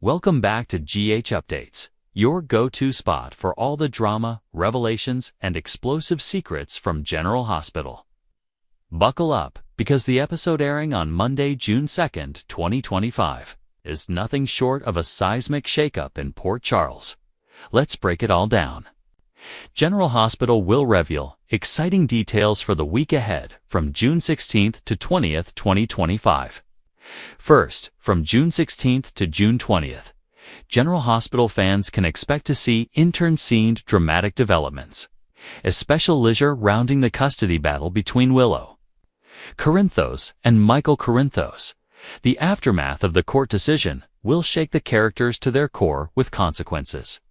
Welcome back to GH Updates, your go-to spot for all the drama, revelations, and explosive secrets from General Hospital. Buckle up, because the episode airing on Monday, June 2nd, 2025, is nothing short of a seismic shakeup in Port Charles. Let's break it all down. General Hospital will reveal exciting details for the week ahead from June 16th to 20th, 2025. First, from June 16th to June 20th, General Hospital fans can expect to see intern-scened dramatic developments, a special leisure rounding the custody battle between Willow Corinthos and Michael Corinthos. The aftermath of the court decision will shake the characters to their core with consequences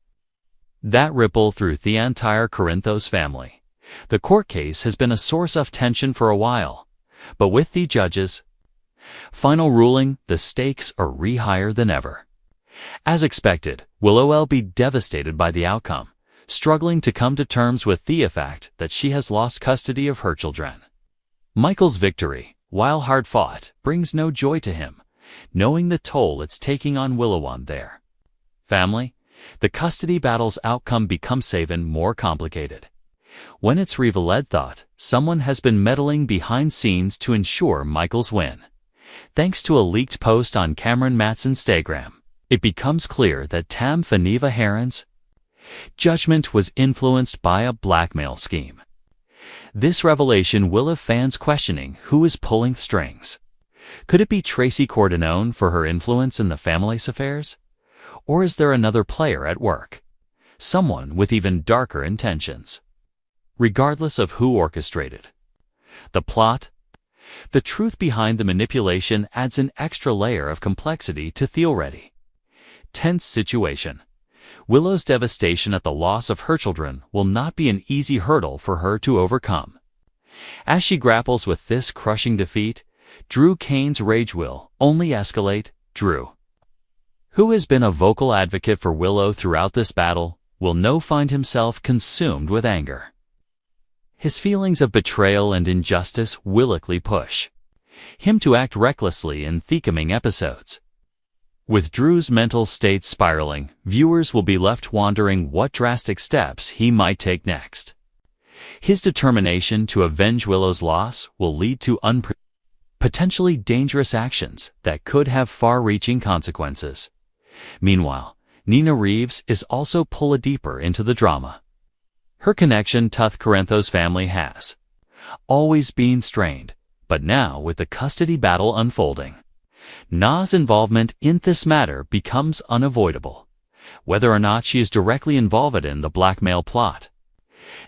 that ripple through the entire Corinthos family. The court case has been a source of tension for a while, but with the judge's final ruling, the stakes are higher than ever. As expected, Willow will be devastated by the outcome, struggling to come to terms with the fact that she has lost custody of her children. Michael's victory, while hard-fought, brings no joy to him, knowing the toll it's taking on Willow and their family. The custody battle's outcome becomes even more complicated when it's revealed that someone has been meddling behind scenes to ensure Michael's win. Thanks to a leaked post on Cameron Matson's Instagram, it becomes clear that Tam Faniva Heron's judgment was influenced by a blackmail scheme. This revelation will have fans questioning who is pulling strings. Could it be Tracy Cordonone for her influence in the family's affairs? Or is there another player at work? Someone with even darker intentions. Regardless of who orchestrated the plot, the truth behind the manipulation adds an extra layer of complexity to the already tense situation. Willow's devastation at the loss of her children will not be an easy hurdle for her to overcome. As she grapples with this crushing defeat, Drew Kane's rage will only escalate. Drew, who has been a vocal advocate for Willow throughout this battle, will now find himself consumed with anger. His feelings of betrayal and injustice will likely push him to act recklessly in the coming episodes. With Drew's mental state spiraling, viewers will be left wondering what drastic steps he might take next. His determination to avenge Willow's loss will lead to potentially dangerous actions that could have far-reaching consequences. Meanwhile, Nina Reeves is also pulled deeper into the drama. Her connection to the Corinthos family has always been strained, but now with the custody battle unfolding, Na's involvement in this matter becomes unavoidable. Whether or not she is directly involved in the blackmail plot,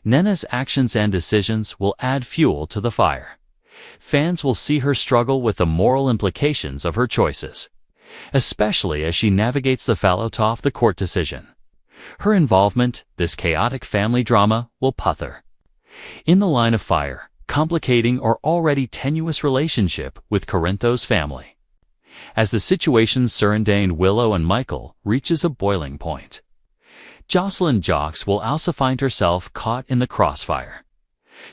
Nina's actions and decisions will add fuel to the fire. Fans will see her struggle with the moral implications of her choices, especially as she navigates the fallout of the court decision. Her involvement, this chaotic family drama, will put her in the line of fire, complicating our already tenuous relationship with Corinthos family. As the situation surrounding Willow and Michael reaches a boiling point, Jocelyn Jocks will also find herself caught in the crossfire.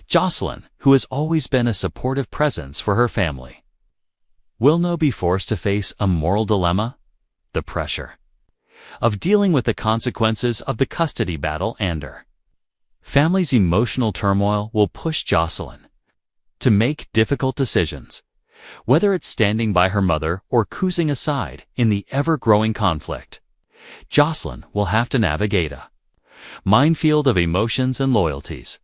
Jocelyn, who has always been a supportive presence for her family, will now be forced to face a moral dilemma: the pressure of dealing with the consequences of the custody battle, and her family's emotional turmoil will push Jocelyn to make difficult decisions, whether it's standing by her mother or choosing a side in the ever-growing conflict. Jocelyn will have to navigate a minefield of emotions and loyalties.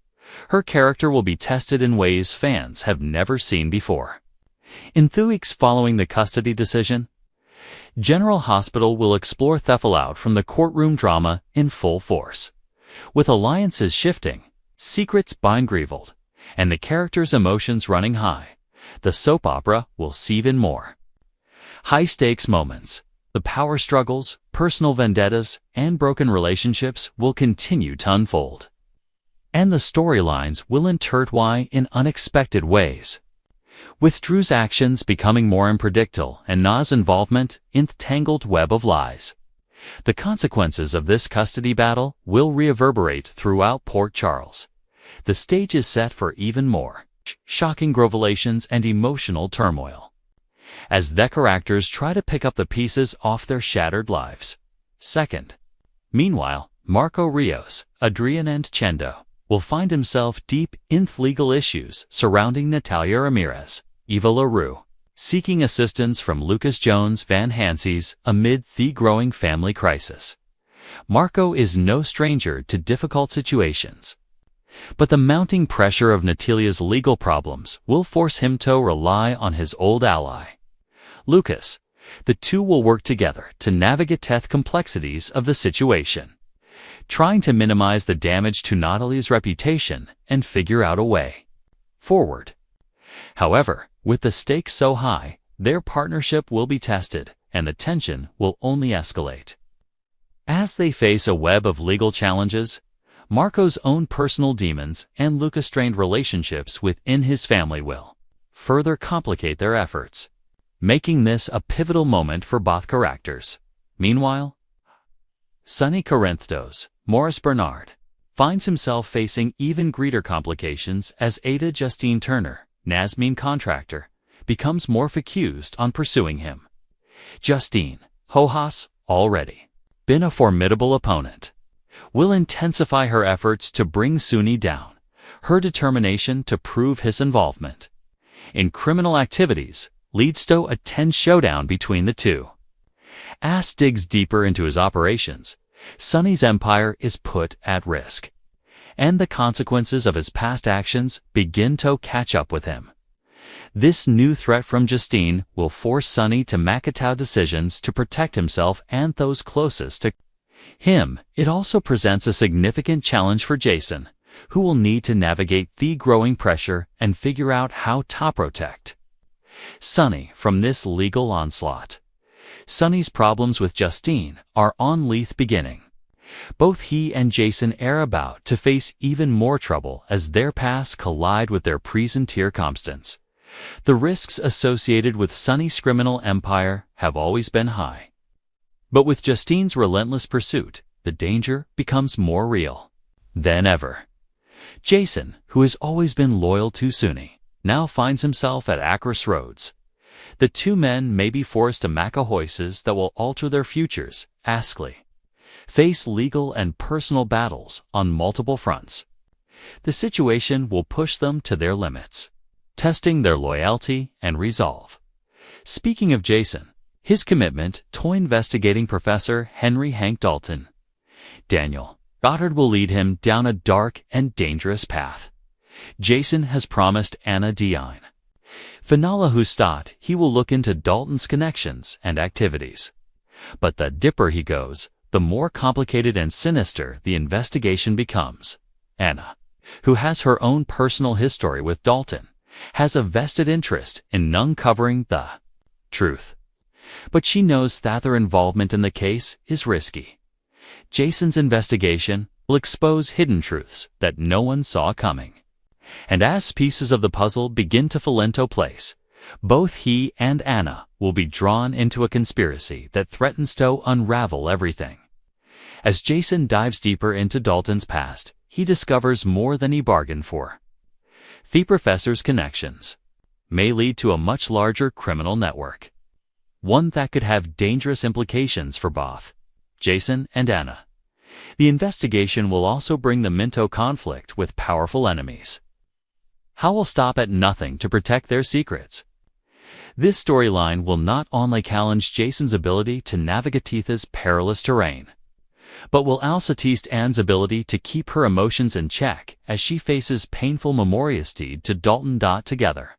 Her character will be tested in ways fans have never seen before. In the weeks following the custody decision, General Hospital will explore the fallout from the courtroom drama in full force. With alliances shifting, secrets being revealed, and the characters' emotions running high, the soap opera will see even more high-stakes moments. The power struggles, personal vendettas, and broken relationships will continue to unfold, and the storylines will intertwine in unexpected ways, with Drew's actions becoming more unpredictable and Na's involvement in the tangled web of lies. The consequences of this custody battle will reverberate throughout Port Charles. The stage is set for even more shocking revelations and emotional turmoil. as the characters try to pick up the pieces off their shattered lives. Second, meanwhile, Marco Rios, Adrian and Chendo will find himself deep in legal issues surrounding Natalia Ramirez, Eva LaRue, seeking assistance from Lucas Jones Van Hansies amid the growing family crisis. Marco is no stranger to difficult situations, but the mounting pressure of Natalia's legal problems will force him to rely on his old ally, Lucas. The two will work together to navigate the complexities of the situation, trying to minimize the damage to Natalia's reputation and figure out a way forward. However, with the stakes so high, their partnership will be tested and the tension will only escalate. As they face a web of legal challenges, Marco's own personal demons and Lucas-strained relationships within his family will further complicate their efforts, making this a pivotal moment for both characters. Meanwhile, Sonny Corinthos, Maurice Bernard, finds himself facing even greater complications as Ada Justine Turner, Nasmeen contractor, becomes more focused on pursuing him. Justine, who has already been a formidable opponent, will intensify her efforts to bring Sunny down, her determination to prove his involvement in criminal activities leads to a tense showdown between the two. As digs deeper into his operations, Sonny's empire is put at risk, and the consequences of his past actions begin to catch up with him. This new threat from Justine will force Sonny to make tough decisions to protect himself and those closest to him. It also presents a significant challenge for Jason, who will need to navigate the growing pressure and figure out how to protect Sonny from this legal onslaught. Sonny's problems with Justine are only the beginning. Both he and Jason are about to face even more trouble as their paths collide with their present circumstance. The risks associated with Sonny's criminal empire have always been high, but with Justine's relentless pursuit, the danger becomes more real than ever. Jason, who has always been loyal to Sunny, now finds himself at crossroads. The two men may be forced to make choices that will alter their futures, face legal and personal battles on multiple fronts. The situation will push them to their limits, testing their loyalty and resolve. Speaking of Jason, his commitment to investigating Professor Henry Hank Dalton, Daniel Goddard will lead him down a dark and dangerous path. Jason has promised Anna Dion Finala Hustat he will look into Dalton's connections and activities. But the deeper he goes, the more complicated and sinister the investigation becomes. Anna, who has her own personal history with Dalton, has a vested interest in uncovering the truth. But she knows that their involvement in the case is risky. Jason's investigation will expose hidden truths that no one saw coming. And as pieces of the puzzle begin to fall into place, both he and Anna will be drawn into a conspiracy that threatens to unravel everything. As Jason dives deeper into Dalton's past, he discovers more than he bargained for. The professor's connections may lead to a much larger criminal network, one that could have dangerous implications for both Jason and Anna. The investigation will also bring them into conflict with powerful enemies. How will stop at nothing to protect their secrets. This storyline will not only challenge Jason's ability to navigate this perilous terrain, but will also test Anne's ability to keep her emotions in check as she faces painful memorious deed to Dalton. Together,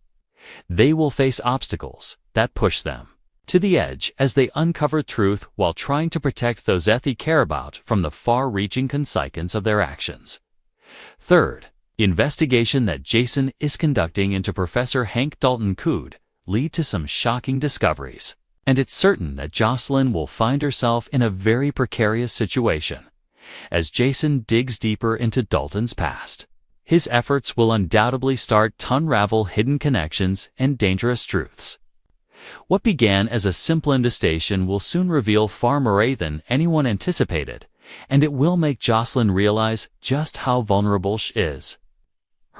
they will face obstacles that push them to the edge as they uncover truth while trying to protect those they care about from the far-reaching consequences of their actions. Third, the investigation that Jason is conducting into Professor Hank Dalton could lead to some shocking discoveries, and it's certain that Jocelyn will find herself in a very precarious situation. As Jason digs deeper into Dalton's past, his efforts will undoubtedly start to unravel hidden connections and dangerous truths. What began as a simple investigation will soon reveal far more than anyone anticipated, and it will make Jocelyn realize just how vulnerable she is.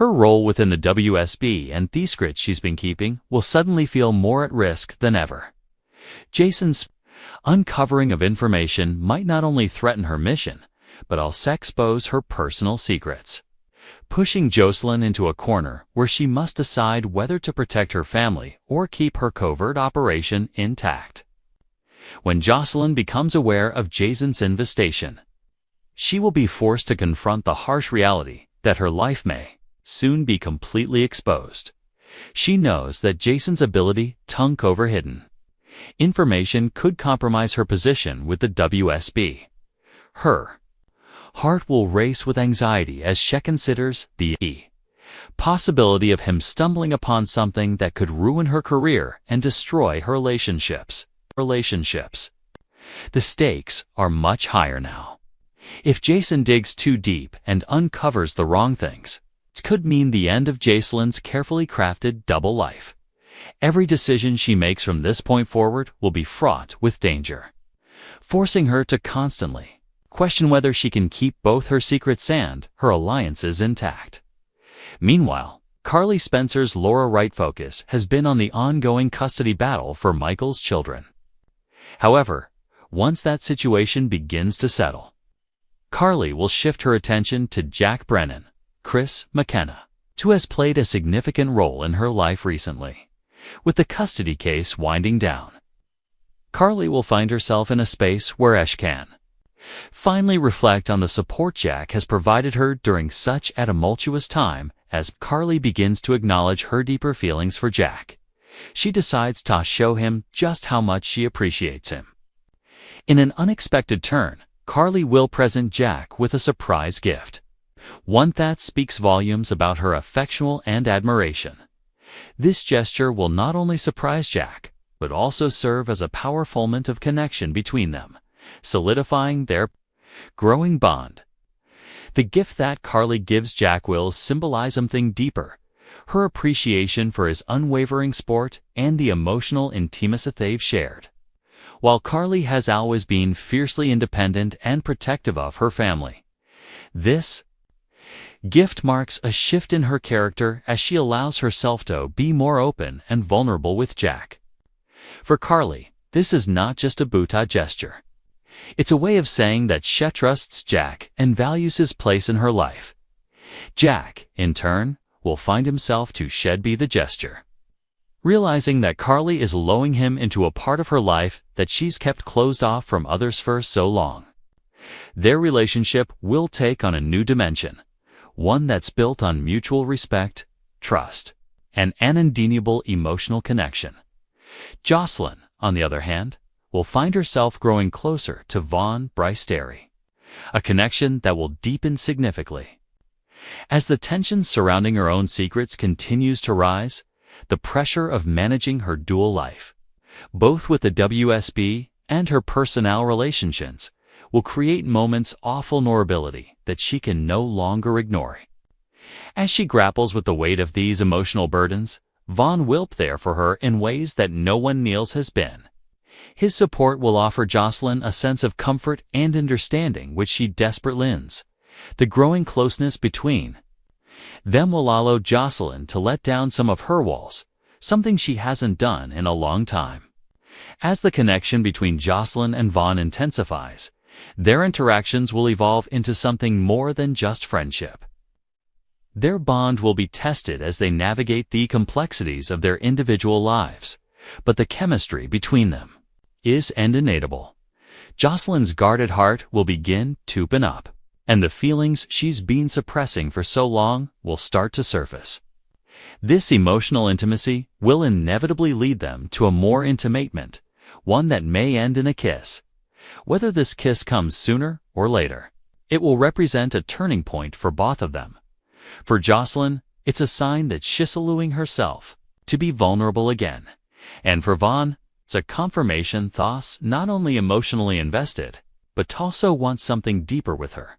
Her role within the WSB and the secrets she's been keeping will suddenly feel more at risk than ever. Jason's uncovering of information might not only threaten her mission, but also expose her personal secrets, pushing Jocelyn into a corner where she must decide whether to protect her family or keep her covert operation intact. When Jocelyn becomes aware of Jason's investigation, she will be forced to confront the harsh reality that her life may soon be completely exposed. She knows that Jason's ability to uncover hidden information could compromise her position with the WSB. Her heart will race with anxiety as she considers the possibility of him stumbling upon something that could ruin her career and destroy her relationships. The stakes are much higher now. If Jason digs too deep and uncovers the wrong things, it could mean the end of Jocelyn's carefully crafted double life. Every decision she makes from this point forward will be fraught with danger, forcing her to constantly question whether she can keep both her secrets and her alliances intact. Meanwhile, Carly Spencer's Laura Wright focus has been on the ongoing custody battle for Michael's children. However, once that situation begins to settle, Carly will shift her attention to Jack Brennan, Chris McKenna, who has played a significant role in her life recently. With the custody case winding down, Carly will find herself in a space where she can finally reflect on the support Jack has provided her during such a tumultuous time. As Carly begins to acknowledge her deeper feelings for Jack, she decides to show him just how much she appreciates him. In an unexpected turn, Carly will present Jack with a surprise gift, one that speaks volumes about her affection and admiration. This gesture will not only surprise Jack, but also serve as a powerful moment of connection between them, solidifying their growing bond. The gift that Carly gives Jack will symbolize something deeper, her appreciation for his unwavering support and the emotional intimacy they've shared. While Carly has always been fiercely independent and protective of her family, this gift marks a shift in her character as she allows herself to be more open and vulnerable with Jack. For Carly, this is not just a buta gesture. It's a way of saying that she trusts Jack and values his place in her life. Jack, in turn, will find himself to be the gesture, realizing that Carly is allowing him into a part of her life that she's kept closed off from others for so long. Their relationship will take on a new dimension, one that's built on mutual respect, trust, and an undeniable emotional connection. Jocelyn, on the other hand, will find herself growing closer to Vaughn Bryce-Derry, a connection that will deepen significantly. As the tension surrounding her own secrets continues to rise, the pressure of managing her dual life, both with the WSB and her personal relationships, will create moments of vulnerability that she can no longer ignore. As she grapples with the weight of these emotional burdens, Vaughn will be there for her in ways that no one else has been. His support will offer Jocelyn a sense of comfort and understanding which she desperately needs. The growing closeness between them will allow Jocelyn to let down some of her walls, something she hasn't done in a long time. As the connection between Jocelyn and Vaughn intensifies, their interactions will evolve into something more than just friendship. Their bond will be tested as they navigate the complexities of their individual lives, but the chemistry between them is undeniable. Jocelyn's guarded heart will begin to open up, and the feelings she's been suppressing for so long will start to surface. This emotional intimacy will inevitably lead them to a more intimate moment, one that may end in a kiss. Whether this kiss comes sooner or later, it will represent a turning point for both of them. For Jocelyn, it's a sign that she's allowing herself to be vulnerable again. And for Vaughn, it's a confirmation Thos not only emotionally invested, but also wants something deeper with her.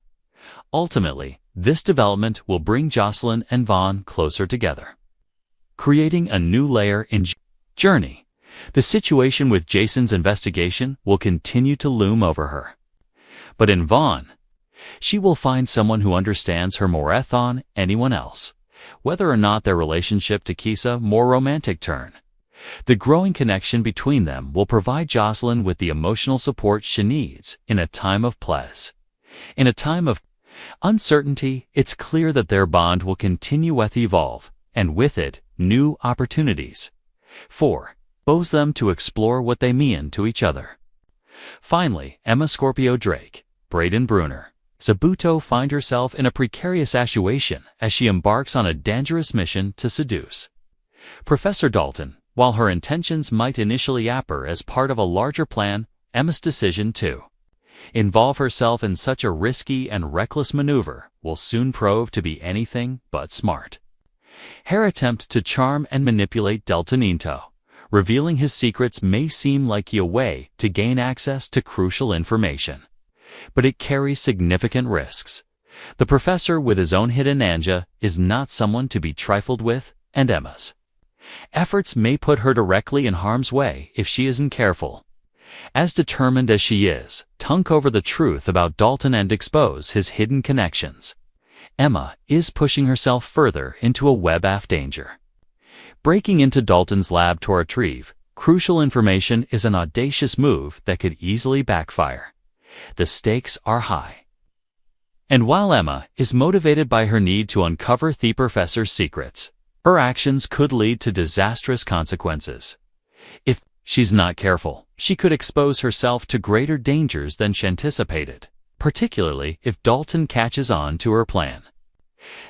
Ultimately, this development will bring Jocelyn and Vaughn closer together, creating a new layer in journey. The situation with Jason's investigation will continue to loom over her. But in Vaughn, she will find someone who understands her more than anyone else, whether or not their relationship takes a more romantic turn. The growing connection between them will provide Jocelyn with the emotional support she needs in a time of pleasure. In a time of uncertainty, it's clear that their bond will continue to evolve, and with it, new opportunities. 4. Expose them to explore what they mean to each other. Finally, Emma Scorpio Drake, Braden Bruner, Zabuto find herself in a precarious situation as she embarks on a dangerous mission to seduce Professor Dalton. While her intentions might initially appear as part of a larger plan, Emma's decision to involve herself in such a risky and reckless maneuver will soon prove to be anything but smart. Her attempt to charm and manipulate Dalton into revealing his secrets may seem like a way to gain access to crucial information, but it carries significant risks. The professor with his own hidden agenda is not someone to be trifled with, and Emma's efforts may put her directly in harm's way if she isn't careful. As determined as she is to uncover the truth about Dalton and expose his hidden connections, Emma is pushing herself further into a web of danger. Breaking into Dalton's lab to retrieve crucial information is an audacious move that could easily backfire. The stakes are high. And while Emma is motivated by her need to uncover the professor's secrets, her actions could lead to disastrous consequences. If she's not careful, she could expose herself to greater dangers than she anticipated, particularly if Dalton catches on to her plan.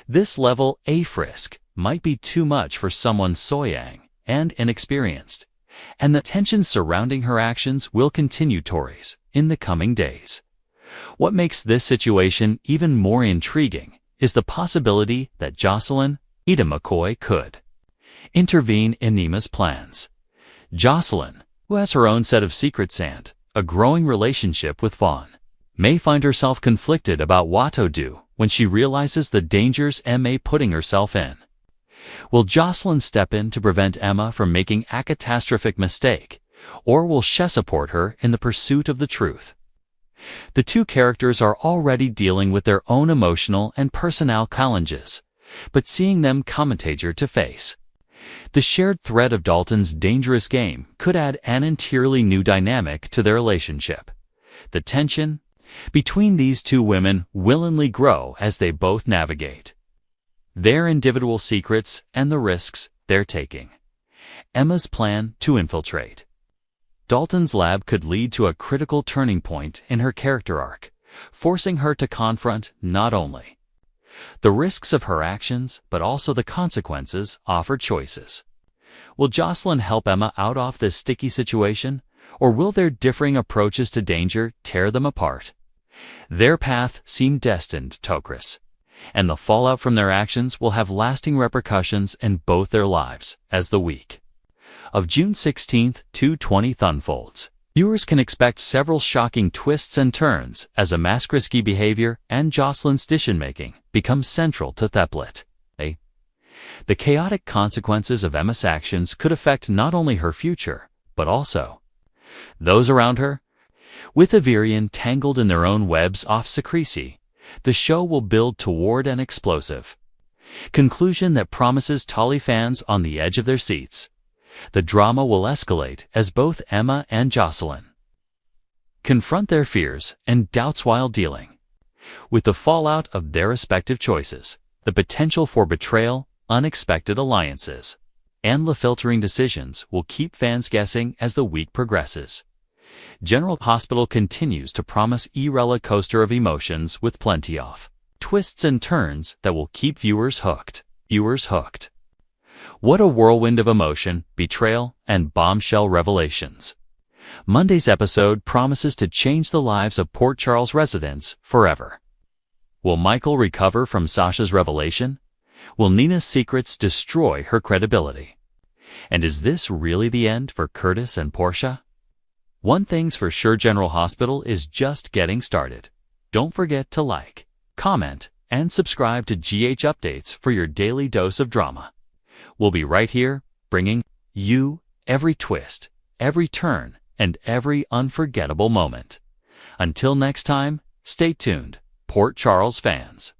This level A risk might be too much for someone so young and inexperienced, and the tension surrounding her actions will continue Tories in the coming days. What makes this situation even more intriguing is the possibility that Jocelyn Eda McCoy could intervene in Emma's plans. Jocelyn, who has her own set of secrets and a growing relationship with Vaughn, may find herself conflicted about what to do when she realizes the dangers Emma putting herself in. Will Jocelyn step in to prevent Emma from making a catastrophic mistake, or will she support her in the pursuit of the truth? The two characters are already dealing with their own emotional and personal challenges, but seeing them commentator to face the shared threat of Dalton's dangerous game could add an entirely new dynamic to their relationship. The tension between these two women will only grow as they both navigate their individual secrets and the risks they're taking. Emma's plan to infiltrate Dalton's lab could lead to a critical turning point in her character arc, forcing her to confront not only the risks of her actions, but also the consequences of her choices. Will Jocelyn help Emma out of this sticky situation, or will their differing approaches to danger tear them apart? Their path seemed destined to cross, and the fallout from their actions will have lasting repercussions in both their lives as the week of June 16th to 20th unfolds. Viewers can expect several shocking twists and turns as Emma's risky behavior and Jocelyn's decision-making become central to the plot. The chaotic consequences of Emma's actions could affect not only her future, but also those around her. With Averian tangled in their own webs of secrecy, the show will build toward an explosive conclusion that promises Tolly fans on the edge of their seats. The drama will escalate as both Emma and Jocelyn confront their fears and doubts while dealing with the fallout of their respective choices, the potential for betrayal, unexpected alliances, and the filtering decisions will keep fans guessing as the week progresses. General Hospital continues to promise a roller coaster of emotions with plenty of twists and turns that will keep viewers hooked. What a whirlwind of emotion, betrayal, and bombshell revelations. Monday's episode promises to change the lives of Port Charles residents forever. Will Michael recover from Sasha's revelation? Will Nina's secrets destroy her credibility? And is this really the end for Curtis and Portia? One thing's for sure, General Hospital is just getting started. Don't forget to like, comment, and subscribe to GH Updates for your daily dose of drama. We'll be right here, bringing you every twist, every turn, and every unforgettable moment. Until next time, stay tuned, Port Charles fans.